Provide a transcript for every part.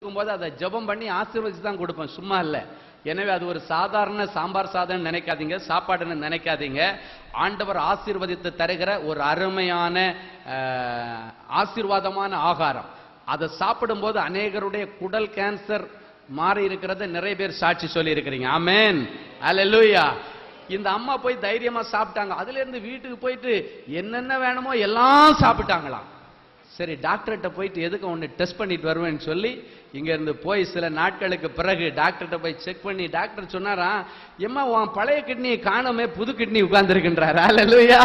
போது அதை ஜெபம் பண்ணி ஆசீர்வதிச்சு தான் கொடுப்பேன், சும்மா இல்ல. எனவே அது ஒரு சாதாரண சாம்பார் சாதம் நினைக்காதீங்க, சாப்பாடுன்னு நினைக்காதீங்க. ஆண்டவர் ஆசீர்வதித்து தருகிற ஒரு அருமையான ஆசீர்வாதமான ஆகாரம். அதை சாப்பிடும் போது அநேகருடைய குடல் கேன்சர் மாறி இருக்கிறத நிறைய பேர் சாட்சி சொல்லி இருக்கிறீங்க. ஆமென், அல்லேலூயா. இந்த அம்மா போய் தைரியமா சாப்பிட்டாங்க. அதுல இருந்து வீட்டுக்கு போயிட்டு என்னென்ன வேணுமோ எல்லாம் சாப்பிட்டாங்களாம். சரி, டாக்டர்கிட்ட போயிட்டு எதுக்கு ஒன்று டெஸ்ட் பண்ணிட்டு வருவேன்னு சொல்லி இங்க இருந்து போய் சில நாட்களுக்கு பிறகு டாக்டர்கிட்ட போய் செக் பண்ணி டாக்டர் சொன்னாரா, எம்மா உன் பழைய கிட்னியை காணோமே, புது கிட்னி உட்கார்ந்துருக்கின்றார். அல்லேலூயா.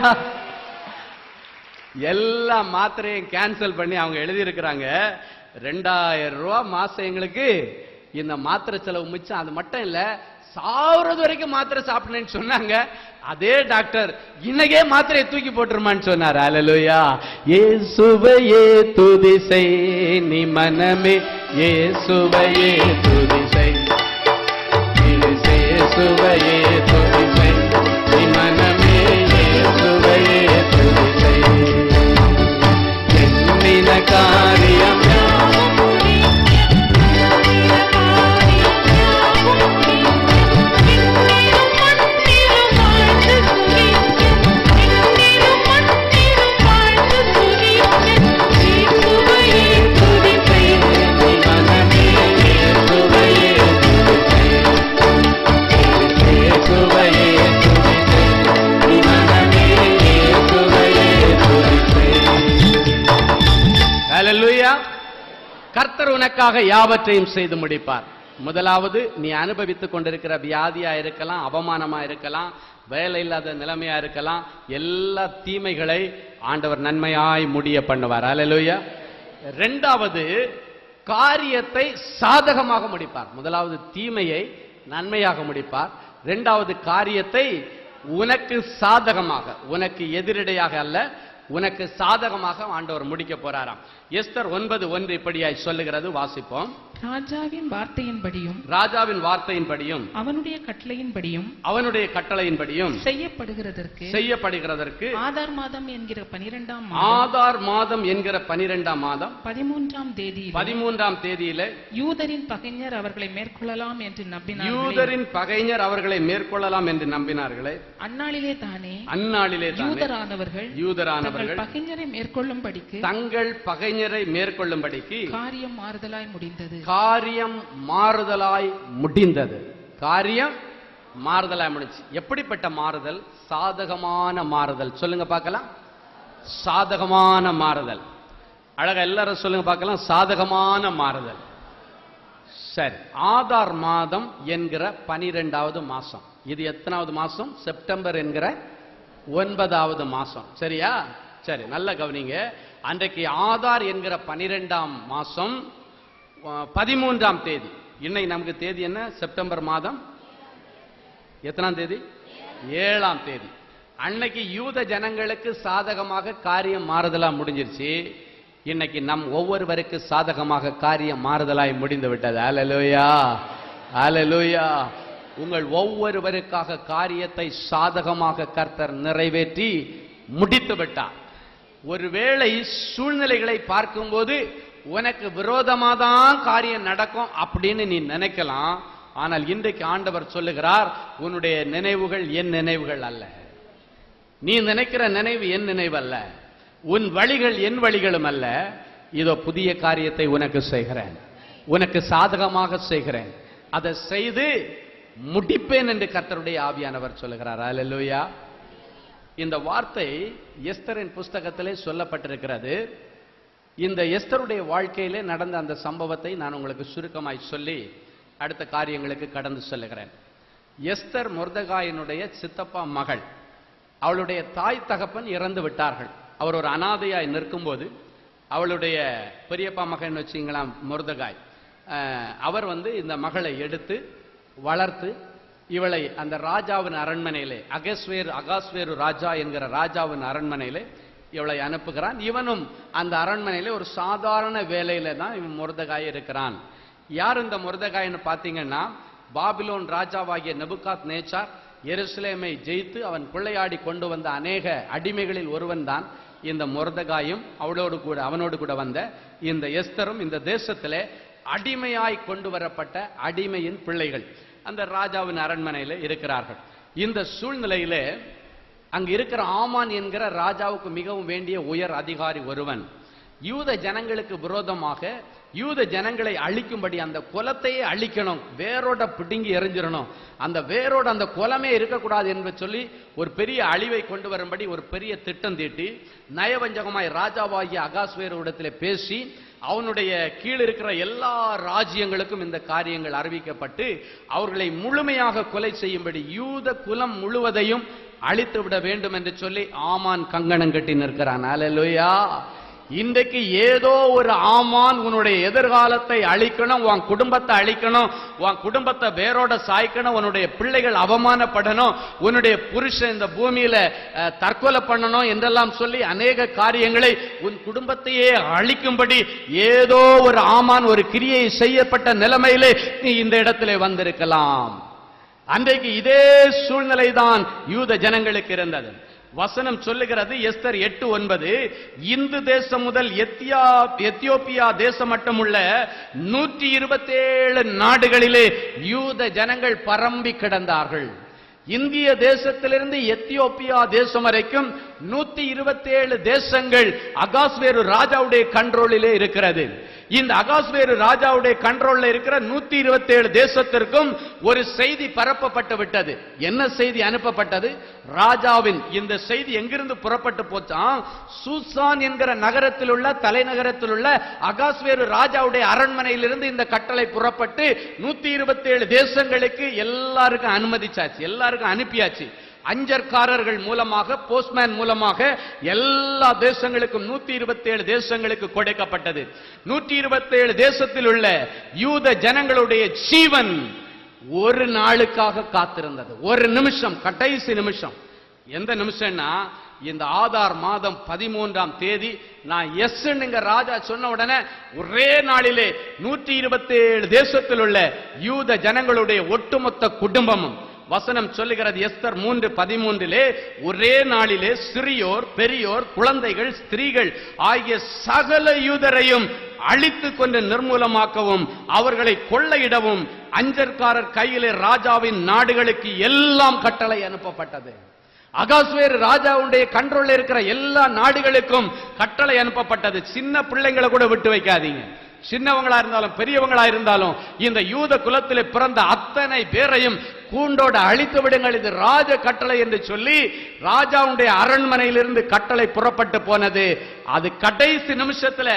எல்லா மாத்திரையும் கேன்சல் பண்ணி அவங்க எழுதி இருக்கிறாங்க. 2000 ரூபாய் மாசம் எங்களுக்கு இந்த மாத்திரை செலவு மிச்சம். அது மட்டும் இல்ல, சாவறது வரைக்கும் மாத்திரை சாப்பிடணும்னு சொன்னாங்க. அதே டாக்டர் இன்னைக்கே மாத்திரையை தூக்கி போட்டுருமான்னு சொன்னார். அல்லேலூயா. இயேசுவையே துதி செய் நீ மனமே, இயேசுவையே துதி செய், இயேசுவையே துதி செய் நீ மனமே, இயேசுவையே துதி செய். எண்ணின காரியம் கர்த்தர் உனக்காக யாவற்றையும் செய்து முடிப்பார். முதலாவது, நீ அனுபவித்துக் கொண்டிருக்கிற வியாதியா இருக்கலாம், அவமானமா இருக்கலாம், வேலை இல்லாத நிலைமையா இருக்கலாம், எல்லா தீமைகளை ஆண்டவர் நன்மையாய் முடிய பண்ணுவார். அல்லேலூயா. இரண்டாவது, காரியத்தை சாதகமாக முடிப்பார். முதலாவது தீமையை நன்மையாக முடிப்பார். இரண்டாவது காரியத்தை உனக்கு சாதகமாக, உனக்கு எதிரடையாக அல்ல, உனக்கு சாதகமாக ஆண்டவர் முடிக்க போறாராம். எஸ்தர் 9:1 இப்படியாய் சொல்லுகிறது, வாசிப்போம். ராஜாவின் வார்த்தையின்படியும், ராஜாவின் வார்த்தையின்படியும், அவனுடைய கட்டளையின்படியும், அவனுடைய கட்டளையின்படியும் செய்யப்படுகிறதற்கு ஆதார் மாதம் என்கிற 12ஆம் ஆதார் மாதம் என்கிற 12ஆம் மாதம் 13ஆம் தேதியிலே யூதரின் பகைஞர் அவர்களை மேற்கொள்ளலாம் என்று நம்பினார்கள். யூதரின் பகைஞர் அவர்களை மேற்கொள்ளலாம் என்று நம்பினார்களே, அந்நாளிலே தானே யூதரானவர்கள் தங்கள் பகைஞரை மேற்கொள்ளும்படிக்கு காரியம் மாறுதலாய் முடிந்தது. காரியம் மாறுதலாய் முடிந்தது. காரியம் மாறுதலாய் முடிச்சு. எப்படிப்பட்ட மாறுதல்? சாதகமான மாறுதல். சொல்லுங்க பார்க்கலாம். சாதகமான மாறுதல். அழகா எல்லாரும் சொல்லுங்க பார்க்கலாம். சாதகமான மாறுதல். சரி, ஆதார் மாதம் என்கிற 12வது மாசம். இது எத்தனாவது மாசம்? செப்டம்பர் என்கிற 9வது மாசம். சரியா? சரி, நல்ல கவனிங்க. அன்றைக்கு ஆதார் என்கிற 12ஆம் மாசம் 13ஆம் தேதி. இன்னைக்கு நமக்கு தேதி என்ன? செப்டம்பர் மாதம் எத்தனாம் தேதி? 7ஆம் தேதி. அன்னைக்கு யூத ஜனங்களுக்கு சாதகமாக காரியம் மாறுதலா முடிஞ்சிருச்சு. இன்னைக்கு நம் ஒவ்வொருவருக்கு சாதகமாக காரியம் மாறுதலாய் முடிந்து விட்டது. அல்லேலூயா, அல்லேலூயா. உங்கள் ஒவ்வொருவருக்காக காரியத்தை சாதகமாக கர்த்தர் நிறைவேற்றி முடித்து விட்டார். ஒருவேளை சூழ்நிலைகளை பார்க்கும்போது உனக்கு விரோதமாதான் காரியம் நடக்கும் அப்படின்னு நீ நினைக்கலாம். ஆனால் இன்றைக்கு ஆண்டவர் சொல்லுகிறார், உன்னுடைய நினைவுகள் என் நினைவுகள் அல்ல, நீ நினைக்கிற நினைவு என் நினைவு அல்ல, உன் வழிகள் என் வழிகளும் அல்ல. இதோ புதிய காரியத்தை உனக்கு செய்கிறேன், உனக்கு சாதகமாக செய்கிறேன், அதை செய்து முடிப்பேன் என்று கர்த்தருடைய ஆவியானவர் சொல்லுகிறார். அல்லேலூயா. இந்த வார்த்தை எஸ்தரின் புஸ்தகத்திலே சொல்லப்பட்டிருக்கிறது. இந்த எஸ்தருடைய வாழ்க்கையிலே நடந்த அந்த சம்பவத்தை நான் உங்களுக்கு சுருக்கமாய் சொல்லி அடுத்த காரியங்களுக்கு கடந்து செல்லுகிறேன். எஸ்தர் மொர்தெகாயினுடைய சித்தப்பா மகள். அவளுடைய தாய் தகப்பன் இறந்து விட்டார்கள். அவர் ஒரு அனாதையாய் நிற்கும்போது அவளுடைய பெரியப்பா மகன் வச்சுங்களாம் மொர்தெகாய், அவர் இந்த மகளை எடுத்து வளர்த்து இவளை அந்த ராஜாவின் அரண்மனையிலே, அகாஸ்வேரு ராஜா என்கிற ராஜாவின் அரண்மனையிலே இவளை அனுப்புகிறான். இவனும் அந்த அரண்மனையிலே ஒரு சாதாரண வேலையில தான் இவன் மொர்தெகாய் இருக்கிறான். யார் இந்த மொர்தெகாய்னு பார்த்தீங்கன்னா, பாபிலோன் ராஜாவாகிய நெபுகாத் நேச்சார் எருசலேமை ஜெயித்து அவன் கொள்ளையாடி கொண்டு வந்த அநேக அடிமைகளில் ஒருவன் தான் இந்த மொர்தெகாயும் அவனோடு கூட வந்த இந்த எஸ்தரும் இந்த தேசத்திலே அடிமையாய் கொண்டு வரப்பட்ட அடிமையின் பிள்ளைகள் அந்த ராஜாவின் அரண்மனையில் இருக்கிறார்கள். இந்த சூழ்நிலையிலே அங்கு இருக்கிற ஆமான் என்கிற ராஜாவுக்கு மிகவும் வேண்டிய உயர் அதிகாரி ஒருவன் யூத ஜனங்களுக்கு விரோதமாக யூத ஜனங்களை அழிக்கும்படி அந்த குலத்தையே அழிக்கணும், வேரோட பிடுங்கி எறிஞ்சிடணும், அந்த வேரோட அந்த குலமே இருக்கக்கூடாது என்று சொல்லி ஒரு பெரிய அழிவை கொண்டு வரும்படி ஒரு பெரிய திட்டம் தீட்டி நயவஞ்சகமாய் ராஜாவாகிய அகாஸ்வேருவிடத்தில் பேசி அவனுடைய கீழ் இருக்கிற எல்லா ராஜ்யங்களுக்கும் இந்த காரியங்கள் அறிவிக்கப்பட்டு அவர்களை முழுமையாக கொலை செய்யும்படி யூத குலம் முழுவதையும் அழித்து விட வேண்டும் என்று சொல்லி ஆமான் கங்கணம் கட்டி நிற்கிறான். அல்லேலூயா. இன்றைக்கு ஏதோ ஒரு ஆமான் உன்னுடைய எதிர்காலத்தை அழிக்கணும், உன் குடும்பத்தை அழிக்கணும், உன் குடும்பத்தை வேரோட சாய்க்கணும், உன்னுடைய பிள்ளைகள் அவமானப்படணும், உன்னுடைய புருஷன் இந்த பூமியில தற்கொலை பண்ணணும் என்றெல்லாம் சொல்லி அநேக காரியங்களை உன் குடும்பத்தையே அழிக்கும்படி ஏதோ ஒரு ஆமான் ஒரு கிரியை செய்யப்பட்ட நிலைமையிலே நீ இந்த இடத்திலே வந்திருக்கலாம். அன்றைக்கு இதே சூழ்நிலை தான் யூத ஜனங்களுக்கு இருந்தது. வசனம் சொல்லுகிறது எஸ்தர் 8:9, இந்து தேசம் முதல் எத்தியோப்பியா தேசம் மட்டுமுள்ள 127 நாடுகளிலே யூத ஜனங்கள் பரம்பி கிடந்தார்கள். இந்திய தேசத்திலிருந்து எத்தியோப்பியா தேசம் வரைக்கும் 127 தேசங்கள் அகாஸ்வேரு ராஜாவுடைய கண்ட்ரோலிலே இருக்கிறது. இந்த அகாஸ்வேரு ராஜாவுடைய கண்ட்ரோல்ல இருக்கிற 127 தேசத்திற்கும் ஒரு செய்தி பரப்பப்பட்டு விட்டது. என்ன செய்தி அனுப்பப்பட்டது? ராஜாவின் இந்த செய்தி எங்கிருந்து புறப்பட்டு போச்சான்? சூசான் என்கிற நகரத்தில் உள்ள தலைநகரத்தில் உள்ள அகாஸ்வேரு ராஜாவுடைய அரண்மனையிலிருந்து இந்த கட்டளை புறப்பட்டு 127 தேசங்களுக்கு எல்லாருக்கும் அனுமதிச்சாச்சு, எல்லாருக்கும் அனுப்பியாச்சு. அஞ்சற்காரர்கள் மூலமாக, போஸ்ட்மேன் மூலமாக எல்லா தேசங்களுக்கும் 127 தேசங்களுக்கு கொடுக்கப்பட்டது. 127 தேசத்தில் உள்ள யூத ஜனங்களுடைய ஜீவன் ஒரு நாளுக்காக காத்திருந்தது. ஒரு நிமிஷம், கடைசி நிமிஷம். எந்த நிமிஷம்னா இந்த ஆதார் மாதம் 13ஆம் தேதி நான் எஸ்ங்க ராஜா சொன்ன உடனே ஒரே நாளிலே 127 தேசத்தில் உள்ள யூத ஜனங்களுடைய ஒட்டுமொத்த குடும்பமும், வசனம் சொல்லுகிறது எஸ்தர் 3:13, ஒரே நாளிலே சிறியோர் பெரியோர் குழந்தைகள் ஸ்திரீகள் ஆகிய சகல யூதரையும் அழித்து கொண்டு நிர்மூலமாக்கவும் அவர்களை கொள்ளையிடவும் அஞ்சற்காரர் கையிலே ராஜாவின் நாடுகளுக்கு எல்லாம் கட்டளை அனுப்பப்பட்டது. அகாஸ்வேரு ராஜாவுடைய கண்ட்ரோல்ல இருக்கிற எல்லா நாடுகளுக்கும் கட்டளை அனுப்பப்பட்டது. சின்ன பிள்ளைங்களை கூட விட்டு வைக்காதீங்க. சின்னவங்களா இருந்தாலும் பெரியவங்களா இருந்தாலும் இந்த யூத குலத்திலே பிறந்த அத்தனை பேரையும் கூண்டோட அழித்து விடுங்கள், இது ராஜ கட்டளை என்று சொல்லி ராஜாவுடைய அரண்மனையிலிருந்து கட்டளை புறப்பட்டு போனது. அது கடைசி நிமிஷத்துல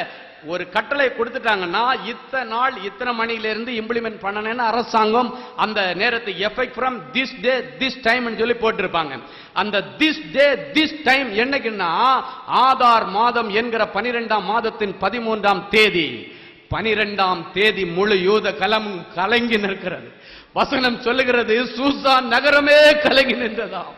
ஒரு கட்டளை கொடுத்துட்டாங்கன்னா இத்தனை நாள் இத்தனை மணியிலிருந்து இம்ப்ளிமெண்ட் பண்ணணும்னு அரசாங்கம் அந்த நேரத்தை effect from this day this time சொல்லி போட்டிருப்பாங்க. அந்த திஸ் டே திஸ் டைம் என்னைக்குன்னா ஆதார் மாதம் என்கிற 12ஆம் மாதத்தின் 13ஆம் தேதி. 12ஆம் தேதி முழு யூத கலமும் கலங்கி நிற்கிறது. வசனம் சொல்லுகிறது சூசான் நகரமே கலங்கி நின்றதாம்.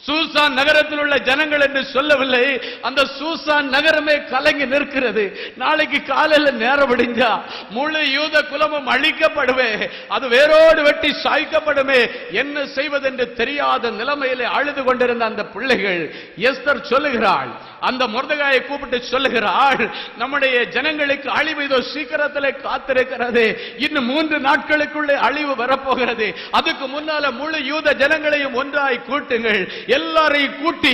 சூசான் நகரத்தில் உள்ள ஜனங்கள் என்று சொல்லவில்லை, அந்த சூசான் நகரமே கலங்கி நிற்கிறது. நாளைக்கு காலையில் நேரம் விடிஞ்சா முழு யூத குலமும் அழிக்கப்படுவே, அது வேரோடு வெட்டி சாய்க்கப்படுமே, என்ன செய்வதென்று தெரியாத நிலைமையிலே அழுது கொண்டிருந்த அந்த பிள்ளைகள், எஸ்தர் சொல்லுகிறாள், அந்த மொர்தெகாயை கூப்பிட்டு சொல்லுகிறாள், நம்முடைய ஜனங்களுக்கு அழிவு இதோ சீக்கிரத்திலே காத்திருக்கிறது, இன்னும் 3 நாட்களுக்குள்ளே அழிவு வரப்போகிறது, அதுக்கு முன்னால முழு யூத ஜனங்களையும் ஒன்றாய் கூட்டுங்கள், எல்லாரையும் கூட்டி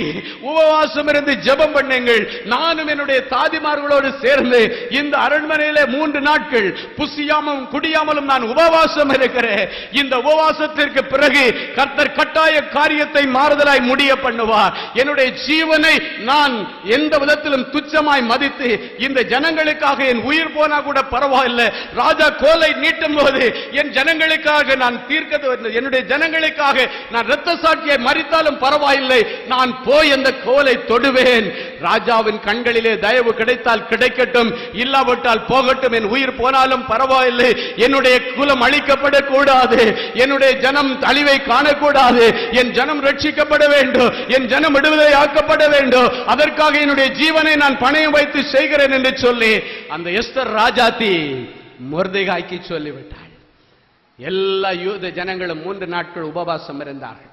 உபவாசம் இருந்து ஜெபம் பண்ணுங்கள், நானும் என்னுடைய தாதிமார்களோடு சேர்ந்து இந்த அரண்மனையிலே 3 நாட்கள் புசியாமலும் குடியாமலும் நான் உபவாசம் இருக்கிறேன். இந்த உபவாசத்திற்கு பிறகு கர்த்தர் கட்டாய காரியத்தை மாறுதலாய் முடிய பண்ணுவார். என்னுடைய ஜீவனை நான் எந்த விதத்திலும் துச்சமாய் மதித்து இந்த ஜனங்களுக்காக என் உயிர் போனா கூட பரவாயில்லை, ராஜா கோலை நீட்டும் போது என் ஜனங்களுக்காக நான் தீர்க்க, என்னுடைய ஜனங்களுக்காக நான் இரத்த சாட்சியை மறித்தாலும் பரவாயில்லை, நான் போய் அந்த கோலை தொடுவேன். ராஜாவின் கண்களிலே தயவு கிடைத்தால் கிடைக்கட்டும், இல்லாவிட்டால் போகட்டும், என் உயிர் போனாலும் பரவாயில்லை, என்னுடைய குலம் அழிக்கப்படக்கூடாது, என்னுடைய ஜனம் அழிவை காணக்கூடாது, என் ஜனம் ரட்சிக்கப்பட வேண்டும், என் ஜனம் விடுதலை ஆக்கப்பட வேண்டும், அதற்காக என்னுடைய ஜீவனை நான் பணயம் வைத்து செய்கிறேன் என்று சொல்லி அந்த எஸ்தர் ராஜாத்தி மொர்தெகாய்க்கு சொல்லிவிட்டாள். எல்லா யூத ஜனங்களும் 3 நாட்கள் உபவாசம் இருந்தார்கள்.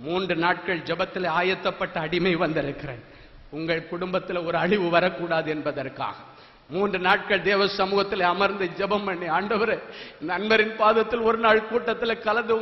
3 நாட்கள் ஜெபத்தில் ஆயத்தப்பட்ட அடிமை வந்திருக்கிறேன், உங்கள் குடும்பத்தில் ஒரு அழிவு வரக்கூடாது என்பதற்காக. 3 நாட்கள் தேவ சமூகத்தில் அமர்ந்து ஜெபம் பண்ணி, ஆண்டவரே, நண்பரின் பாதத்தில் ஒரு நாள் கூட்டத்தில் கலந்து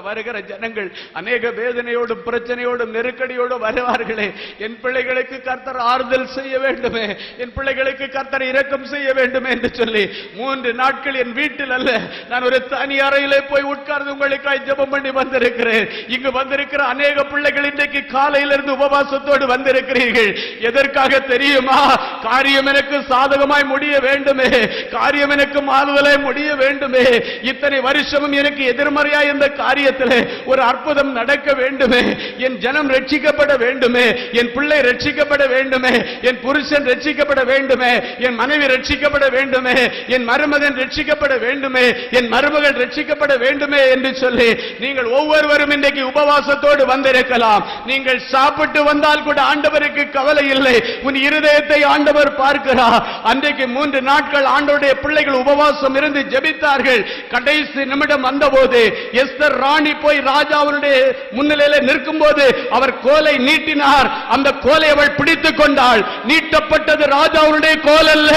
வருகிற ஜனங்கள் அநேக வேதனையோடும் பிரச்சனையோடும் நெருக்கடியோடும் வருவார்களே, என் பிள்ளைகளுக்கு கர்த்தர் ஆறுதல் செய்ய வேண்டுமே, என் பிள்ளைகளுக்கு கர்த்தர் இரக்கம் செய்ய வேண்டுமே என்று சொல்லி 3 நாட்கள் என் வீட்டில் அல்ல, நான் ஒரு தனி அறையிலே போய் உட்கார்ந்து உங்களுக்காய் ஜெபம் பண்ணி வந்திருக்கிறேன். இங்கு வந்திருக்கிற அநேக பிள்ளைகள் இன்றைக்கு காலையிலிருந்து உபவாசத்தோடு வந்திருக்கிறீர்கள். எதற்காக தெரியுமா? காரியம் எனக்கு சாதகமாக முடிய வேண்டுமே, காரியம் எனக்கு மாறுதலாய் முடிய வேண்டுமே, இத்தனை வருஷமும் எனக்கு எதிர்மறையாய் இந்த காரியத்தில் ஒரு அற்புதம் நடக்க வேண்டுமே, என் ஜனம் ரட்சிக்கப்பட வேண்டுமே, என் பிள்ளை ரட்சிக்கப்பட வேண்டுமே, என் புருஷன் ரட்சிக்கப்பட வேண்டுமே, என் மனைவி ரட்சிக்கப்பட வேண்டுமே, என் மருமகன் ரட்சிக்கப்பட வேண்டுமே, என் மருமகள் ரட்சிக்கப்பட வேண்டுமே என்று சொல்லி நீங்கள் ஒவ்வொருவரும் இன்றைக்கு உபவாசத்தோடு வந்திருக்கலாம். நீங்கள் சாப்பிட்டு வந்தால் கூட ஆண்டவருக்கு கவலை இல்லை, உன் இருதயத்தை ஆண்டவர் பார்க்கிறார். அன்றைக்கு 3 நாட்கள் ஆண்டவருடைய பிள்ளைகள் உபவாசம் இருந்து ஜெபித்தார்கள். கடைசி நிமிடம் வந்தபோது எஸ்தர் ராணி போய் ராஜாவுடைய முன்னிலையில நிற்கும் போது அவர் கோலை நீட்டினார். அந்த கோலை அவள் பிடித்துக் கொண்டாள். நீட்டப்பட்டது ராஜாவுடைய கோல் அல்ல,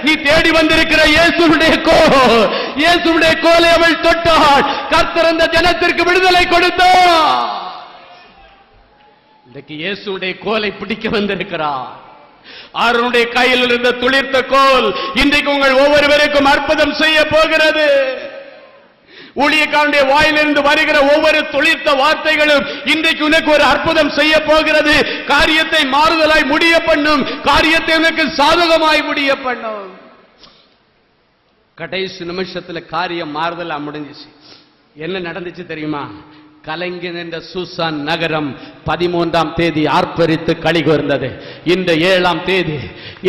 நீ தேடி வந்திருக்கிற இயேசுவுடைய கோல். இயேசுவுடைய கோலை அவள் தொட்டாள். கர்த்தர் அந்த ஜனத்திற்கு விடுதலை கொடுத்தார். இன்றைக்கு இயேசுவுடைய கோலை பிடிக்க வந்திருக்கிறார். ஆரோனுடைய கையில் இருந்த துளிர்த்த கோல் இன்றைக்கு உங்கள் ஒவ்வொருவருக்கும் அற்புதம் செய்ய போகிறது. ஊழியக்காரனுடைய வாயிலிருந்து வருகிற ஒவ்வொரு துளிர்த்த வார்த்தைகளும் இன்றைக்கு உனக்கு ஒரு அற்புதம் செய்ய போகிறது. காரியத்தை மாறுதலாய் முடிய பண்ணும், காரியத்தை உனக்கு சாதகமாய் முடிய பண்ணும். கடைசி நிமிஷத்துல காரியம் மாறுதலா முடிஞ்சிச்சு. என்ன நடந்துச்சு தெரியுமா? கலங்கி நின்ற சூசான் நகரம் 13ஆம் தேதி ஆர்ப்பரித்து களிகூர்ந்தது. இந்த 7ஆம் தேதி,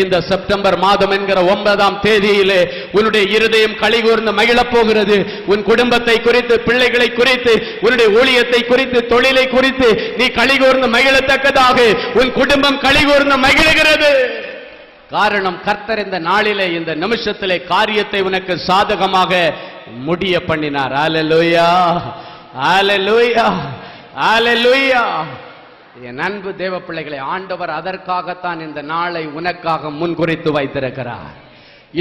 இந்த செப்டம்பர் மாதம் என்கிற 9ஆம் தேதியிலே உன்னுடைய இருதயம் களிகூர்ந்து மகிழப் போகிறது. உன் குடும்பத்தை குறித்து, பிள்ளைகளை குறித்து, உன்னுடைய ஊழியத்தை குறித்து, தொழிலை குறித்து நீ களிகூர்ந்து மகிழத்தக்கதாக உன் குடும்பம் களிகூர்ந்து மகிழுகிறது. காரணம், கர்த்தர் இந்த நாளிலே, இந்த நிமிஷத்திலே காரியத்தை உனக்கு சாதகமாக முடிய பண்ணினார். அல்லேலூயா, அல்லேலூயா, அல்லேலூயா. என் அன்பு தேவ பிள்ளைகளை, ஆண்டவர் அதற்காகத்தான் இந்த நாளை உனக்காக முன்குறித்து வைத்திருக்கிறார்.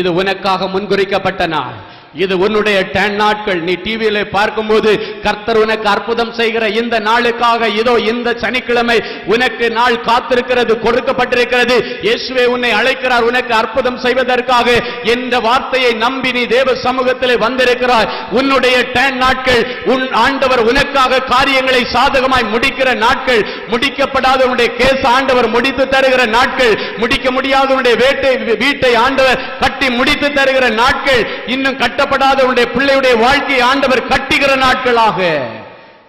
இது உனக்காக முன்குறிக்கப்பட்ட நாள். இது உன்னுடைய 10 நாட்கள். நீ டிவியில பார்க்கும்போது கர்த்தர் உனக்கு அற்புதம் செய்கிற இந்த நாளுக்காக இதோ இந்த சனிக்கிழமை உனக்கு நாள் காத்திருக்கிறது, கொடுக்கப்பட்டிருக்கிறது. இயேசுவே உன்னை அழைக்கிறார் உனக்கு அற்புதம் செய்வதற்காக. என்ற வார்த்தையை நம்பி நீ தேவ சமூகத்திலே வந்திருக்கிறாய். உன்னுடைய 10 நாட்கள் உன் ஆண்டவர் உனக்காக காரியங்களை சாதகமாய் முடிக்கிற நாட்கள். முடிக்கப்படாத உன்னுடைய கேஸ் ஆண்டவர் முடித்து தருகிற நாட்கள். முடிக்க முடியாத உன்னுடைய வீட்டை ஆண்டவர் கட்டி முடித்து தருகிற நாட்கள். இன்னும் கட்டப்படாத உன்னுடைய பிள்ளையுடைய வாழ்க்கையை ஆண்டவர் கட்டுகிற நாட்களாக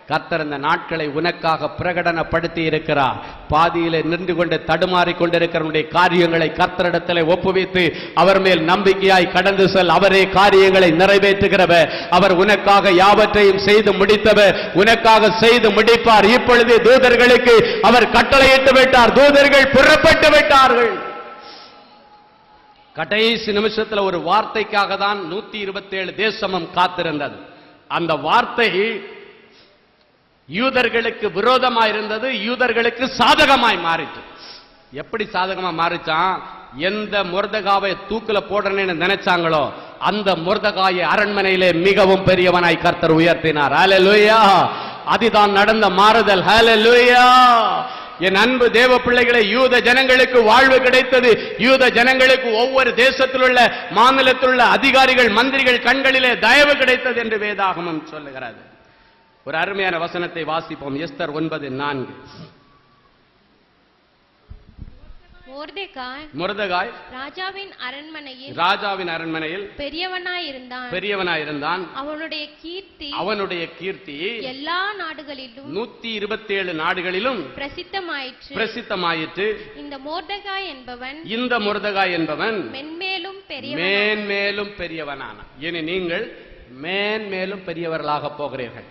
கர்த்தர் இந்த நாட்களை உனக்காக பிரகடனப்படுத்தி இருக்கிறார். பாதியிலே நின்று கொண்டு தடுமாறி கொண்டிருக்கிற காரியங்களை கர்த்தரிடத்தில் ஒப்புவித்து அவர் மேல் நம்பிக்கையாய் கடந்து செல். அவரே காரியங்களை நிறைவேற்றுகிறவர். அவர் உனக்காக யாவற்றையும் செய்து முடித்தவர். உனக்காக செய்து முடிப்பார். இப்பொழுது தூதர்களுக்கு அவர் கட்டளையிட்டு விட்டார். தூதர்கள் புறப்பட்டு விட்டார்கள். கடைசி நிமிஷத்தில் ஒரு வார்த்தைக்காக தான் 127 தேசமும் காத்திருந்தது. அந்த வார்த்தை யூதர்களுக்கு விரோதமாய் இருந்தது, யூதர்களுக்கு சாதகமாய் மாறிச்சு. எப்படி சாதகமா மாறிச்சான்? எந்த மொர்தெகாவை தூக்குல போடணும்னு நினைச்சாங்களோ அந்த மொர்தெகாயை அரண்மனையிலே மிகவும் பெரியவனாய் கர்த்தர் உயர்த்தினார். ஹல்லேலூயா. அதுதான் நடந்த மாறுதல். ஹல்லேலூயா. என் அன்பு தேவ பிள்ளைகளை, யூத ஜனங்களுக்கு வாழ்வு கிடைத்தது. யூத ஜனங்களுக்கு ஒவ்வொரு தேசத்தில் உள்ள மாநிலத்தில் உள்ள அதிகாரிகள், மந்திரிகள் கண்களிலே தயவு கிடைத்தது என்று வேதாகமம் சொல்லுகிறது. ஒரு அருமையான வசனத்தை வாசிப்போம். எஸ்தர் 9:4. மொர்தெகாய் ராஜாவின் அரண்மனையில் பெரியவனாயிருந்தான். அவனுடைய கீர்த்தி எல்லா நாடுகளிலும் 127 நாடுகளிலும் பிரசித்தமாயிற்று. இந்த மொர்தெகாய் என்பவன் மேன்மேலும் பெரியவனானான். இனி நீங்கள் மேன்மேலும் பெரியவர்களாக போகிறீர்கள்.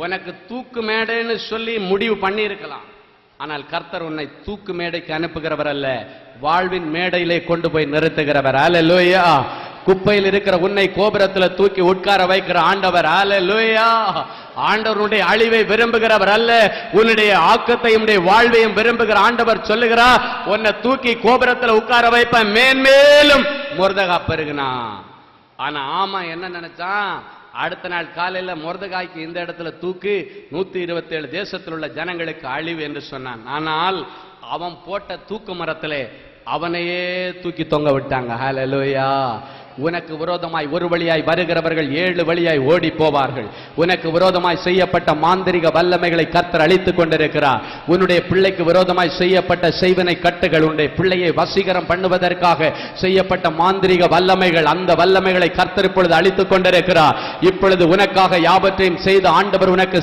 உனக்கு தூக்கு மேடைன்னு சொல்லி முடிவு பண்ணி இருக்கலாம். ஆனால் கர்த்தர் உன்னை தூக்கு மேடைக்கு அனுப்புகிறவர் அல்ல, வாழ்வின் மேடையிலே கொண்டு போய் நிறுத்துகிறவர். அல்லேலூயா. குப்பையில் இருக்கிற உன்னை கோபுரத்தில் தூக்கி உட்கார வைக்கிற ஆண்டவர். ஹல்லேலூயா. ஆண்டவருடைய அழிவை விரும்புகிறவர் அல்ல, உன்னுடைய ஆக்கத்தையும் வாழ்வையும் விரும்புகிற ஆண்டவர் சொல்லுகிறார், உன்னை தூக்கி கோபுரத்தில் உட்கார வைப்பேன், மேன்மேலும் மொர்தெகாய் பெருகினா. ஆனா ஆமா என்ன நினைச்சான், அடுத்த நாள் காலையில மொர்தெகாய்க்கு இந்த இடத்துல தூக்கு, 127 தேசத்தில் உள்ள ஜனங்களுக்கு அழிவு என்று சொன்னான். ஆனால் அவன் போட்ட தூக்கு மரத்திலே அவனையே தூக்கி தொங்க விட்டாங்க. ஹல்லேலூயா. உனக்கு விரோதமாய் ஒரு வழியாய் வருகிறவர்கள் 7 வழியாய் ஓடி போவார்கள். உனக்கு விரோதமாய் செய்யப்பட்ட மாந்திரிக வல்லமைகளை கர்த்தர் அழித்துக் கொண்டிருக்கிறார். உன்னுடைய பிள்ளைக்கு விரோதமாய் செய்யப்பட்ட செய்வனை கட்டுகள், உன்னுடைய பிள்ளையை வசீகரம் பண்ணுவதற்காக செய்யப்பட்ட மாந்திரிக வல்லமைகள், அந்த வல்லமைகளை கர்த்தர் இப்பொழுது அழித்துக் கொண்டிருக்கிறார். இப்பொழுது உனக்காக யாவற்றையும் செய்த ஆண்டவர் உனக்கு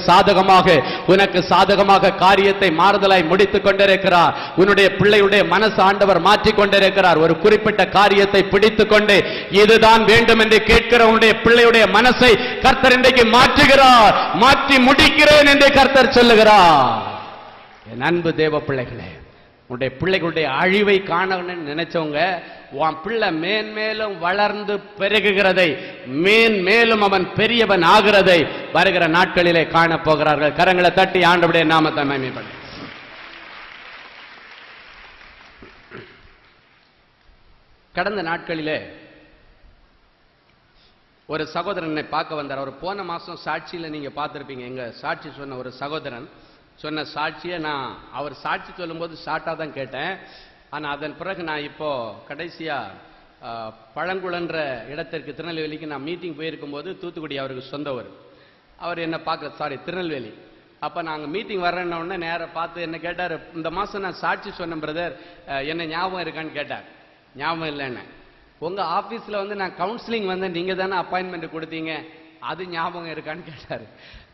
சாதகமாக காரியத்தை மாறுதலாய் முடித்துக் கொண்டிருக்கிறார். உன்னுடைய பிள்ளையுடைய மனசு ஆண்டவர் மாற்றிக் கொண்டிருக்கிறார். ஒரு குறிப்பிட்ட காரியத்தை பிடித்துக் கொண்டு இதுதான் வேண்டும் என்று கேட்கிற உன்னுடைய பிள்ளையுடைய மனசை கர்த்தர் இன்றைக்கு மாற்றுகிறார். மாற்றி முடிக்கிறேன் என்று கர்த்தர் சொல்லுகிறார். என் அன்பு தேவ பிள்ளைகளே, உன்னுடைய பிள்ளைகளுடைய அழிவை காணணும்னு நினைச்சவங்க, உன் பிள்ளை மேன்மேலும் வளர்ந்து பெருகுகிறதை, மேன்மேலும் அவன் பெரியவன் ஆகிறதை வருகிற நாட்களிலே காண போகிறார்கள். கரங்களை தட்டி ஆண்டவருடைய நாமத்தை மகிமைப்படுத்து. கடந்த நாட்களிலே ஒரு சகோதரனை பார்க்க வந்தார். அவர் போன மாசம் சாட்சியில நீங்க பார்த்திருப்பீங்க. எங்க சாட்சி சொன்ன ஒரு சகோதரன் சொன்ன சாட்சியை நான் அவர் சாட்சி சொல்லும்போது ஷார்ட்டா தான் கேட்டேன். ஆனா அதன் பிறகு நான் இப்போ கடைசியா பழங்குளன்ற இடத்திற்கு திருநெல்வேலிக்கு நான் மீட்டிங் போயிருக்கும் போது, தூத்துக்குடி அவருக்கு சொந்தவர், அவர் என்ன பார்க்க திருநெல்வேலி. அப்ப நாங்க மீட்டிங் வர்றேன்ன உடனே நேர பார்த்து என்ன கேட்டார், இந்த மாசம் நான் சாட்சி சொன்னேன் பிரதர், என்ன ஞாபகம் இருக்கான்னு கேட்டார். ஞாபகம் இல்லைன்னு. உங்க ஆபீஸ்ல நான் கவுன்சிலிங் நீங்க தானே அப்பாயின்மெண்ட் கொடுத்தீங்க, அது ஞாபகம் இருக்கான்னு கேட்டாரு.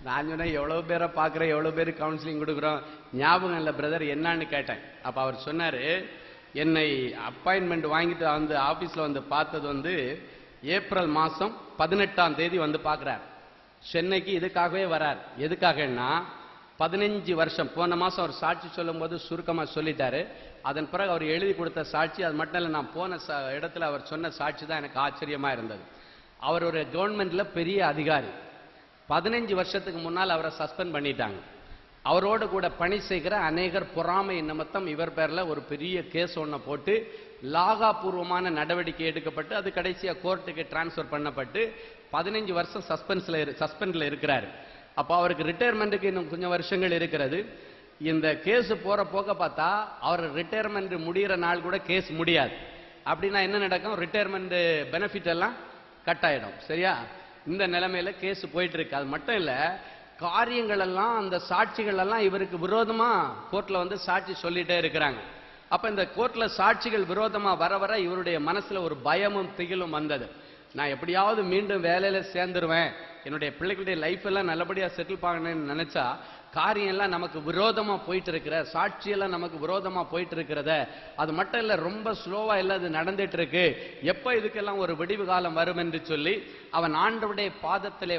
நான் சொன்னேன், எவ்வளவு பேரை பாக்குறேன், எவ்வளவு பேர் கவுன்சிலிங் கொடுக்குறோம், ஞாபகம் இல்லை பிரதர் என்னன்னு கேட்டேன். அப்ப அவர் சொன்னாரு, என்னை அப்பாயின்மெண்ட் வாங்கிட்டு ஆபீஸ்ல பார்த்தது ஏப்ரல் மாசம் 18ஆம் தேதி பார்க்கிறார். சென்னைக்கு இதுக்காகவே வரார். எதுக்காகன்னா 15 வருஷம், போன மாசம் அவர் சாட்சி சொல்லும் போது சுருக்கமா சொல்லிட்டாரு. அதன் பிறகு அவர் எழுதி கொடுத்த சாட்சி, அது மட்டும் இல்லை, நான் போன இடத்துல அவர் சொன்ன சாட்சி தான் எனக்கு ஆச்சரியமா இருந்தது. அவர் ஒரு கவர்மெண்ட்ல பெரிய அதிகாரி. 15 வருஷத்துக்கு முன்னால் அவரை சஸ்பெண்ட் பண்ணிட்டாங்க. அவரோடு கூட பணி செய்கிற அநேகர் பொறாமை நிமித்தம் இவர் பேர்ல ஒரு பெரிய கேஸ் ஒன்றை போட்டு லாகாபூர்வமான நடவடிக்கை எடுக்கப்பட்டு அது கடைசியா கோர்ட்டுக்கு டிரான்ஸ்பர் பண்ணப்பட்டு 15 வருஷம் சஸ்பெண்ட்ல இருக்கிறாரு. அப்ப அவருக்கு ரிட்டையர்மெண்ட்டுக்கு இன்னும் கொஞ்சம் வருஷங்கள் இருக்கிறது. இந்த கேஸ் போற போக்க பார்த்தா அவர் ரிட்டையர்மெண்ட் முடிகிற நாள் கூட கேஸ் முடியாது. அப்படின்னா என்ன நடக்கும், ரிட்டையர்மெண்ட் பெனிஃபிட் எல்லாம் கட் ஆயிடும். சரியா? இந்த நிலைமையில கேஸ் போயிட்டு இருக்கு. அது மட்டும் இல்ல, காரியங்கள் எல்லாம், அந்த சாட்சிகள் எல்லாம் இவருக்கு விரோதமா கோர்ட்ல சாட்சி சொல்லிட்டே இருக்கிறாங்க. அப்ப இந்த கோர்ட்ல சாட்சிகள் விரோதமா வர வர இவருடைய மனசுல ஒரு பயமும் திகிலும் வந்தது. நான் எப்படியாவது மீண்டும் வேலையில சேர்ந்துருவேன், என்னுடைய பிள்ளைகளுடைய லைஃப் எல்லாம் நல்லபடியா செட்டில் பண்ணணும்னு நினைச்சா காரியம் எல்லாம் நமக்கு விரோதமா போயிட்டு இருக்கிற, சாட்சியெல்லாம் நமக்கு விரோதமா போயிட்டு இருக்கிறத, அது மட்டும் இல்ல ரொம்ப ஸ்லோவா எல்லாம் அது நடந்துட்டு இருக்கு, எப்ப இதுக்கெல்லாம் ஒரு விடிவு காலம் வரும் என்று சொல்லி அவன் ஆண்டவருடைய பாதத்திலே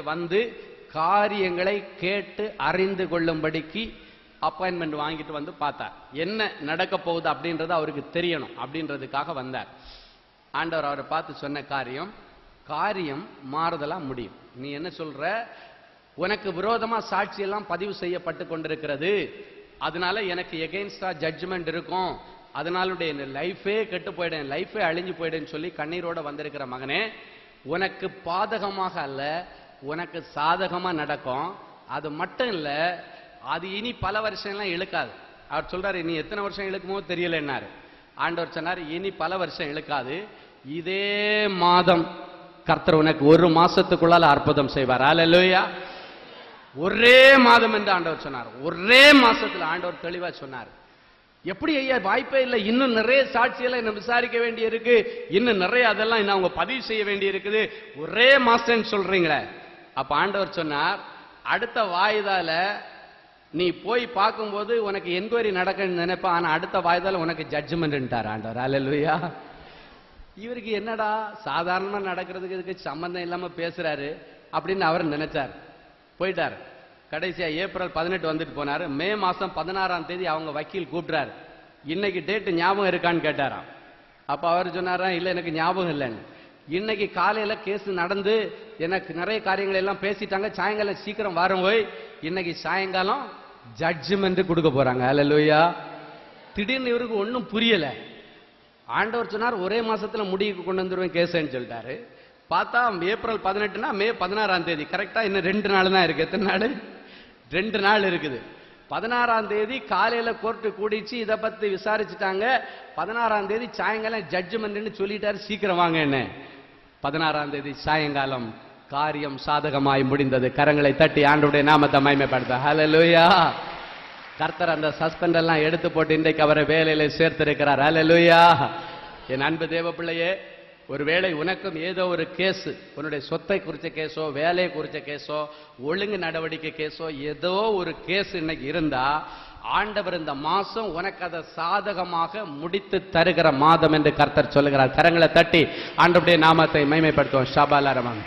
காரியங்களை கேட்டு அறிந்து கொள்ளும்படிக்கு அப்பாயின்மெண்ட் வாங்கிட்டு பார்த்தார். என்ன நடக்க போகுது அப்படின்றது அவருக்கு தெரியணும் அப்படின்றதுக்காக வந்தார். ஆண்டவர் அவரை பார்த்து சொன்ன காரியம் மாறுதலா முடியும். நீ என்ன சொல்ற, உனக்கு விரோதமா சாட்சி எல்லாம் பதிவு செய்யப்பட்டு கொண்டிருக்கிறது, அதனால எனக்கு எகெயின்ஸ்டா ஜட்ஜ்மெண்ட் இருக்கும், அதனால என் லைஃபே கெட்டு போயிடும், லைஃபே அழிஞ்சு போயிடுன்னு சொல்லி கண்ணீரோட வந்திருக்கிற மகனே, உனக்கு பாதகமாக அல்ல, உனக்கு சாதகமா நடக்கும். அது மட்டும் இல்ல, அது இனி பல வருஷம் எல்லாம் இழுக்காது. அவர் சொல்றாரு, இனி எத்தனை வருஷம் இழுக்குமோ தெரியலன்னாரு. ஆண்டவர் சொன்னார், இனி பல வருஷம் இழுக்காது, இதே மாதம் கர்த்தர் உனக்கு 1 மாசத்துக்குள்ளால அற்புதம் செய்வார். அல்லேலூயா. ஒரே மாதம் என்று ஆண்டவர் சொன்னார். ஒரே மாசத்துல ஆண்டவர் தெளிவா சொன்னார். எப்படி ஐயா, வாய்ப்பே இல்லை, இன்னும் நிறைய சாட்சியெல்லாம் என்ன விசாரிக்க வேண்டி இருக்கு, இன்னும் நிறைய அதெல்லாம் இன்னும் அவங்க பதிவு செய்ய வேண்டி இருக்குது, ஒரே மாசம் சொல்றீங்களே. அப்ப ஆண்டவர் சொன்னார், அடுத்த வாய்தால நீ போய் பார்க்கும்போது உனக்கு என்கொயரி நடக்கணும்னு நினைப்பா, ஆனா அடுத்த வாய்தால உனக்கு ஜட்ஜ்மெண்ட் ஆண்டவர். அல்லேலூயா. இவருக்கு என்னடா சாதாரணமா நடக்கிறதுக்கு இதுக்கு சம்பந்தம் இல்லாம பேசுறாரு அப்படின்னு அவர் நினைச்சார். போயிட்டார். கடைசியா ஏப்ரல் 18 வந்துட்டு போனாரு. மே மாசம் 16ஆம் தேதி அவங்க வக்கீல் கூப்பிட்டாரு. இன்னைக்கு டேட் ஞாபகம் இருக்கான்னு கேட்டாராம். அப்ப அவர் சொன்னாரா, இல்ல எனக்கு ஞாபகம் இல்லைன்னு. இன்னைக்கு காலையில கேஸ் நடந்து எனக்கு நிறைய காரியங்கள் எல்லாம் பேசிட்டாங்க, சாயங்காலம் சீக்கிரம் வரும் போய் இன்னைக்கு சாயங்காலம் ஜட்ஜ்மெண்ட் கொடுக்க போறாங்க. அல்லேலூயா. திடீர்னு இவருக்கு ஒன்றும் புரியல. ஆண்டவர் சொன்னார் ஒரே மாசத்துல முடிவுக்கு கொண்டு வந்துருவேன் கேஸ்ன்னு சொல்லிட்டாரு. பார்த்தா ஏப்ரல் 18னா மே 16ஆம் தேதி கரெக்டா இன்னும் 2 நாள் தான் இருக்கு. எத்தனை நாள்? 2 நாள் இருக்குது. 16ஆம் தேதி காலையில கோர்ட்டு கூடிச்சு, இதை பத்தி விசாரிச்சுட்டாங்க. 16ஆம் தேதி சாயங்காலம் ஜட்ஜ்மெண்ட்னு சொல்லிட்டாரு, சீக்கிரம் வாங்க என்ன. 16ஆம் தேதி சாயங்காலம் காரியம் சாதகமாய் முடிந்தது. கரங்களை தட்டி ஆண்டவருடைய நாமத்தை மகிமைப்படுத்த. ஹல்லேலூயா. கர்த்தர் அந்த சஸ்பெண்ட் எல்லாம் எடுத்து போட்டு இன்றைக்கு அவரை வேலையில சேர்த்திருக்கிறார். ஹல்லேலூயா. என் அன்பு தேவ பிள்ளையே, ஒருவேளை உனக்கும் ஏதோ ஒரு கேஸ், உன்னுடைய சொத்தை குறித்த கேஸோ, வேலையை குறித்த கேஸோ, ஒழுங்கு நடவடிக்கை கேஸோ, ஏதோ ஒரு கேஸ் இன்னைக்கு இருந்தா ஆண்டவர் இந்த மாசம் உனக்கு அதை சாதகமாக முடித்து தருகிற மாதம் என்று கர்த்தர் சொல்லுகிறார். கரங்களை தட்டி ஆண்டவருடைய நாமத்தை மகிமைப்படுத்துவோம். ஷபாலா ரமன்.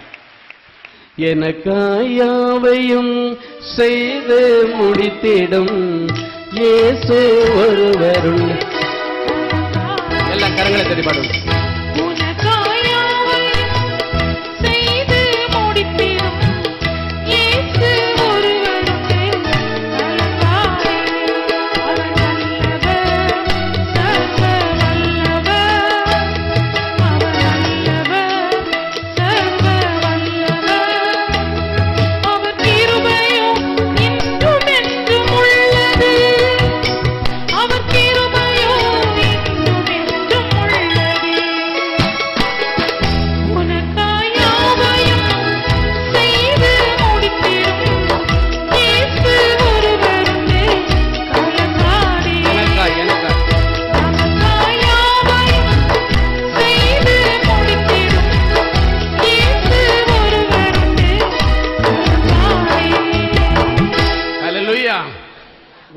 எனக்காயாவையும் செய்து முடித்திடும் இயேசு ஒருவருள். எல்லாம் கரங்களை தட்டி பாடுவோம்.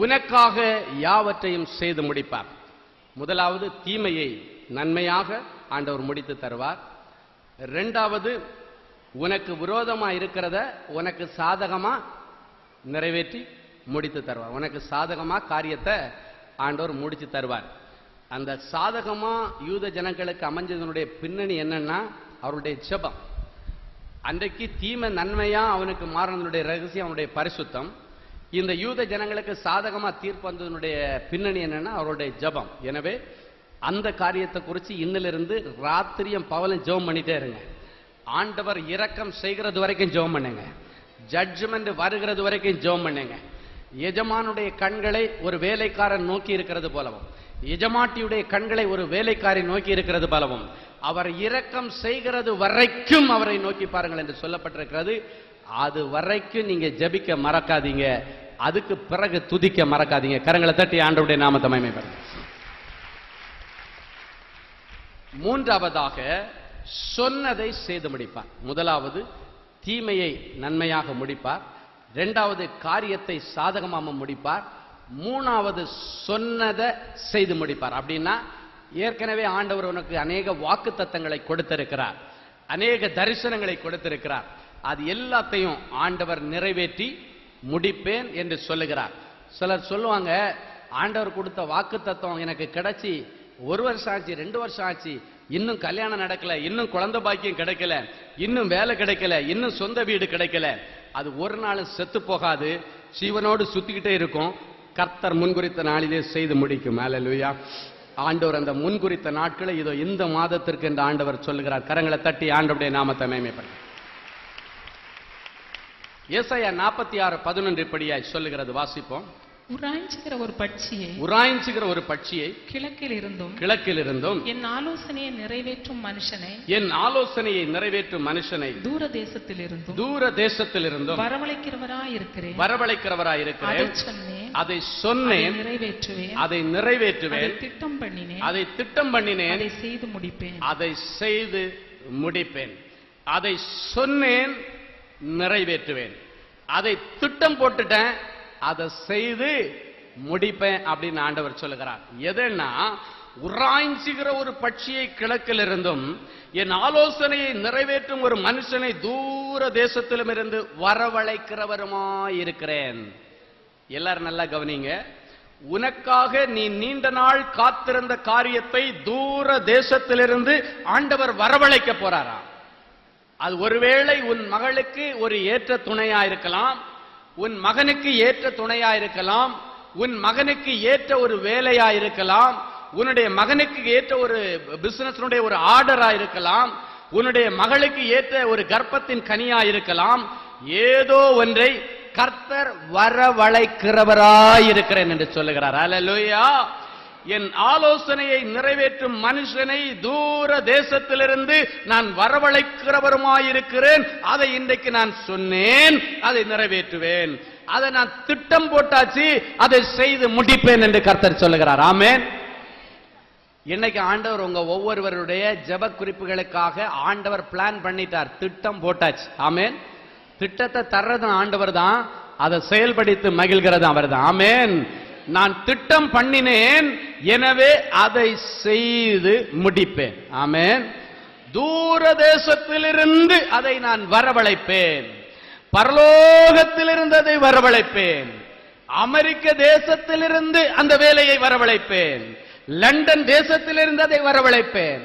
உனக்காக யாவற்றையும் செய்து முடிப்பார். முதலாவது தீமையை நன்மையாக ஆண்டவர் முடித்து தருவார். இரண்டாவது உனக்கு விரோதமா இருக்கிறத உனக்கு சாதகமா நிறைவேற்றி முடித்து தருவார். உனக்கு சாதகமா காரியத்தை ஆண்டவர் முடிச்சு தருவார். அந்த சாதகமா யூத ஜனங்களுக்கு அமைஞ்சதனுடைய பின்னணி என்னன்னா அவருடைய ஜெபம். அன்றைக்கு தீமை நன்மையா அவனுக்கு மாறினதனுடைய ரகசியம் அவனுடைய பரிசுத்தம். இந்த யூத ஜனங்களுக்கு சாதகமா தீர்ப்பு வந்ததனுடைய பின்னணி என்னன்னா அவருடைய ஜெபம். எனவே அந்த காரியத்தை குறித்து இன்னிலிருந்து ராத்திரியும் பகலும் ஜெபம் பண்ணிட்டே இருங்க. ஆண்டவர் இரக்கம் செய்கிறது வரைக்கும் ஜெபம் பண்ணுங்க. ஜட்ஜ்மெண்ட் வருகிறது வரைக்கும் ஜெபம் பண்ணுங்க. எஜமானுடைய கண்களை ஒரு வேலைக்காரன் நோக்கி இருக்கிறது போலவும், எஜமாட்டியுடைய கண்களை ஒரு வேலைக்காரி நோக்கி இருக்கிறது போலவும், அவர் இரக்கம் செய்கிறது வரைக்கும் அவரை நோக்கி பாருங்கள் என்று சொல்லப்பட்டிருக்கிறது. அது வரைக்கும் நீங்க ஜெபிக்க மறக்காதீங்க, அதுக்கு பிறகு துதிக்க மறக்காதீங்க. கரங்களை தட்டி ஆண்டவருடைய நாமத்தை மகிமைப்படுத்துங்க. மூன்றாவதாக சொன்னதை செய்து முடிப்பார். முதலாவது தீமையை நன்மையாக முடிப்பார். இரண்டாவது காரியத்தை சாதகமாக முடிப்பார். மூணாவது சொன்னதை செய்து முடிப்பார். அப்படின்னா ஏற்கனவே ஆண்டவர் உனக்கு அநேக வாக்குத்தத்தங்களை கொடுத்திருக்கிறார், அநேக தரிசனங்களை கொடுத்திருக்கிறார். அது எல்லாத்தையும் ஆண்டவர் நிறைவேற்றி முடிப்பேன் என்று சொல்லுகிறார். சிலர் சொல்லுவாங்க, ஆண்டவர் கொடுத்த வாக்குத்தத்தம் எனக்கு கிடைச்சி 1 வருஷம் ஆச்சு, 2 வருஷம் ஆச்சு, இன்னும் கல்யாணம் நடக்கல, இன்னும் குழந்தை பாக்கியம் கிடைக்கல, இன்னும் வேலை கிடைக்கல, இன்னும் சொந்த வீடு கிடைக்கல. அது ஒரு நாளும் செத்து போகாது, ஜீவனோடு சுத்திக்கிட்டே இருக்கும். கர்த்தர் முன்குறித்த நாளிலே செய்து முடிக்கும். அல்லேலூயா. ஆண்டவர் அந்த முன்குறித்த நாட்களை இதோ இந்த மாதத்திற்கு என்று ஆண்டவர் சொல்லுகிறார். கரங்களை தட்டி ஆண்டவருடைய நாமத்தை மகிமைப்படுத்துங்க. ஏசாயா 46:11 இப்படியாய் சொல்லுகிறது, வாசிப்போம். உராய்ச்சுகிற ஒரு பட்சியை கிழக்கில் இருந்தும் என் ஆலோசனையை நிறைவேற்றும் மனுஷனை தூர தேசத்திலிருந்தும் வரவழைக்கிறவராயிருக்கிறேன். அதை சொன்னேன், அதை நிறைவேற்றுவேன், அதை திட்டம் பண்ணினேன், அதை செய்து முடிப்பேன். அதை சொன்னேன், நிறைவேற்றுவேன். அதை திட்டம் போட்டுட்டேன், அதை செய்து முடிப்பேன் அப்படின்னு ஆண்டவர் சொல்லுகிறார். எதுன்னா, உராய்ஞ்சுகிற ஒரு பட்சியை கிழக்கில் இருந்தும் என் ஆலோசனையை நிறைவேற்றும் ஒரு மனுஷனை தூர தேசத்திலும் இருந்து வரவழைக்கிறவருமாயிருக்கிறேன். எல்லாரும் நல்லா கவனிங்க. உனக்காக நீ நீண்ட நாள் காத்திருந்த காரியத்தை தூர தேசத்திலிருந்து ஆண்டவர் வரவழைக்க போறாராம். அது ஒருவேளை உன் மகளுக்கு ஒரு ஏற்ற துணையா இருக்கலாம், உன் மகனுக்கு ஏற்ற துணையா இருக்கலாம், உன் மகனுக்கு ஏற்ற ஒரு வேலையா இருக்கலாம், உன்னுடைய மகனுக்கு ஏற்ற ஒரு பிசினஸ் ஒரு ஆர்டரா இருக்கலாம், உன்னுடைய மகளுக்கு ஏற்ற ஒரு கர்ப்பத்தின் கனியா இருக்கலாம். ஏதோ ஒன்றை கர்த்தர் வரவழைக்கிறவராயிருக்கிறேன் என்று சொல்லுகிறார். அல்லேலூயா. என் ஆலோசனையை நிறைவேற்றும் மனுஷனை தூர தேசத்திலிருந்து நான் வரவழைக்கிறவருமாயிருக்கிறேன். அதை இன்றைக்கு நான் சொன்னேன், அதை நிறைவேற்றுவேன். அதை நான் திட்டம் போட்டாச்சு, அதை செய்து முடிப்பேன் என்று கர்த்தர் சொல்லுகிறார். ஆமென். இன்னைக்கு ஆண்டவர் உங்க ஒவ்வொருவருடைய ஜெப குறிப்புகளுக்காக ஆண்டவர் பிளான் பண்ணிட்டார், திட்டம் போட்டாச்சு. ஆமென். திட்டத்தை தர்றது ஆண்டவர் தான், அதை செயல்படுத்தி மகிழ்கிறது அவர் தான். ஆமென். நான் திட்டம் பண்ணினேன், எனவே அதை செய்து முடிப்பேன். ஆமென். தூர தேசத்திலிருந்து அதை நான் வரவழைப்பேன், பரலோகத்திலிருந்து அதை வரவழைப்பேன், அமெரிக்க தேசத்திலிருந்து அந்த வேலையை வரவழைப்பேன், லண்டன் தேசத்திலிருந்து அதை வரவழைப்பேன்,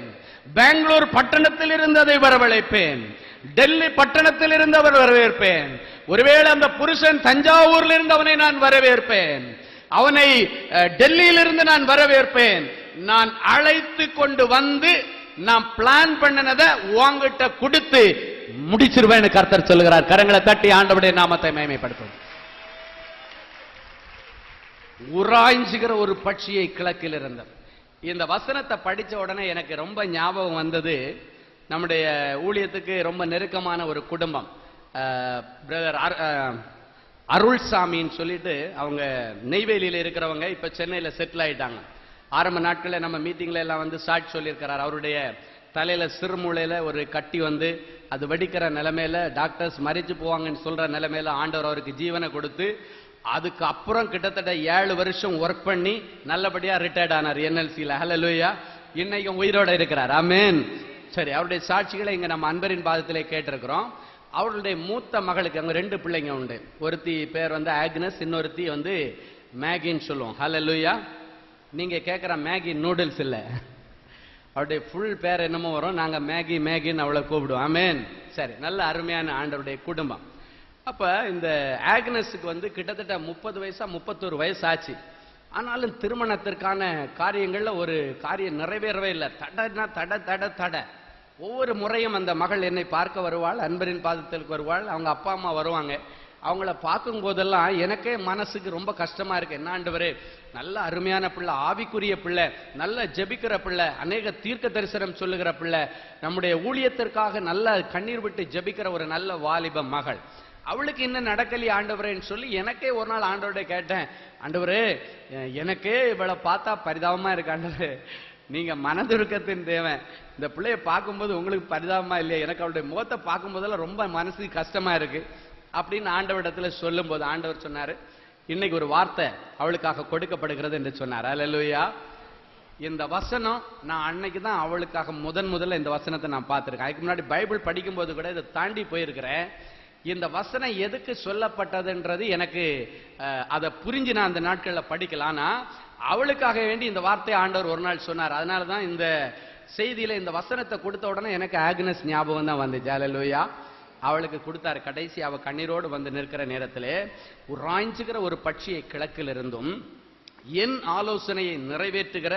பெங்களூர் பட்டணத்திலிருந்து அதை வரவழைப்பேன், டெல்லி பட்டணத்திலிருந்து அவர் வரவேற்பேன். ஒருவேளை அந்த புருஷன் தஞ்சாவூர்ல இருந்து அவனை நான் வரவேற்பேன், அவனை டெல்லியிலிருந்து நான் வரவேற்பேன். நான் அழைத்து கொண்டு வந்து நான் பிளான் பண்ணினதை உங்கிட்ட கொடுத்து முடிச்சிருவேன் கர்த்தர் சொல்லுகிறார். கரங்களை தட்டி ஆண்டவருடைய நாமத்தை மகிமைப்படுத்தும். உராய்ஞ்சுகிற ஒரு பட்சியை கிழக்கில் இருந்தது. இந்த வசனத்தை படிச்ச உடனே எனக்கு ரொம்ப ஞாபகம் வந்தது, நம்முடைய ஊழியத்துக்கு ரொம்ப நெருக்கமான ஒரு குடும்பம், பிரதர் அருள்சாமின்னு சொல்லிட்டு, அவங்க நெய்வேலியில் இருக்கிறவங்க, இப்ப சென்னையில செட்டில் ஆயிட்டாங்க. ஆரம்ப நாட்களில் நம்ம மீட்டிங்ல எல்லாம் வந்து சாட்சி சொல்லியிருக்கிறார். அவருடைய தலையில சிறுமூளையில ஒரு கட்டி வந்து அது வெடிக்கிற நிலைமையில டாக்டர்ஸ் மறிச்சு போவாங்கன்னு சொல்ற நிலைமையில ஆண்டவர் அவருக்கு ஜீவனை கொடுத்து, அதுக்கு அப்புறம் கிட்டத்தட்ட 7 வருஷம் ஒர்க் பண்ணி நல்லபடியா ரிட்டையர்ட் ஆனார் NLCல. ஹல்லேலூயா. இன்னைக்கு உயிரோட இருக்கிறார். ஆமென். சரி, அவருடைய சாட்சிகளை இங்க நம்ம அன்பரின் பாதத்திலே கேட்டிருக்கிறோம். அவருடைய மூத்த மகளுக்கு, அவங்க 2 பிள்ளைங்க உண்டு. ஒருத்தி பேர் வந்து ஆக்னஸ், இன்னொருத்தி வந்து மேகின்னு சொல்லுவோம். ஹல்லேலூயா. நீங்க கேட்கிற மேகி நூடுல்ஸ் இல்ல, அவருடைய ஃபுல் பேர் என்னமோ வரும், நாங்க மேகி மேகின்னு அவளை கூப்பிடுவோம். ஆமென். சரி, நல்ல அருமையான ஆண்டவருடைய குடும்பம். அப்ப இந்த ஆக்னஸுக்கு வந்து கிட்டத்தட்ட 30 வயசா 31 வயசு ஆச்சு. ஆனாலும் திருமணத்திற்கான காரியங்கள்ல ஒரு காரியம் நிறைவேறவே இல்லை. தடனா தட தட தட. ஒவ்வொரு முறையும் அந்த மகள் என்னை பார்க்க வருவாள், அன்பரின் பாதத்திற்கு வருவாள், அவங்க அப்பா அம்மா வருவாங்க. அவங்கள பார்க்கும் போதெல்லாம் எனக்கே மனசுக்கு ரொம்ப கஷ்டமா இருக்கு. என்ன ஆண்டவரே, நல்ல அருமையான பிள்ளை, ஆவிக்குரிய பிள்ளை, நல்ல ஜெபிக்கிற பிள்ளை, அநேக தீர்க்க தரிசனம் சொல்லுகிற பிள்ளை, நம்முடைய ஊழியத்திற்காக நல்ல கண்ணீர் விட்டு ஜெபிக்கிற ஒரு நல்ல வாலிப மகள். அவளுக்கு இன்னும் நடக்கலி ஆண்டவரேன்னு சொல்லி எனக்கே ஒரு நாள் ஆண்டவர்கிட்ட கேட்டேன், ஆண்டவரே எனக்கே இவளை பார்த்தா பரிதாபமா இருக்கு ஆண்டவரே, நீங்க மனதுருக்கத்தின் தேவன், இந்த பிள்ளைய பார்க்கும்போது உங்களுக்கு பரிதாபமா இல்லையா, எனக்கு அவளுடைய முகத்தை பார்க்கும் போதெல்லாம் ரொம்ப மனசுக்கு கஷ்டமா இருக்கு அப்படின்னு ஆண்டவரிடத்துல சொல்லும் போது ஆண்டவர் சொன்னாரு, இன்னைக்கு ஒரு வார்த்தை அவளுக்காக கொடுக்கப்படுகிறது என்று சொன்னார். அல்லேலூயா. இந்த வசனம் நான் அன்னைக்கு தான் அவளுக்காக முதல்ல இந்த வசனத்தை நான் பார்த்திருக்கேன். அதுக்கு முன்னாடி பைபிள் படிக்கும் போது கூட இதை தாண்டி போயிருக்கிறேன். இந்த வசனம் எதுக்கு சொல்லப்பட்டதுன்றது எனக்கு அதை புரிஞ்சு நான் அந்த நாட்களில் படிக்கலாம்னா, அவளுக்காக வேண்டி இந்த வார்த்தையை ஆண்டவர் ஒரு நாள் சொன்னார். அதனாலதான் இந்த செய்தியில இந்த வசனத்தை கொடுத்த உடனே எனக்கு ஆக்னஸ் ஞாபகம் தான் வந்துச்சு. அல்லேலூயா. அவளுக்கு கொடுத்தாரு. கடைசி அவ கண்ணீரோடு வந்து நிற்கிற நேரத்திலே உராய்ஞ்சுகிற ஒரு பட்சியை கிழக்கில் இருந்தும் என் ஆலோசனையை நிறைவேற்றுகிற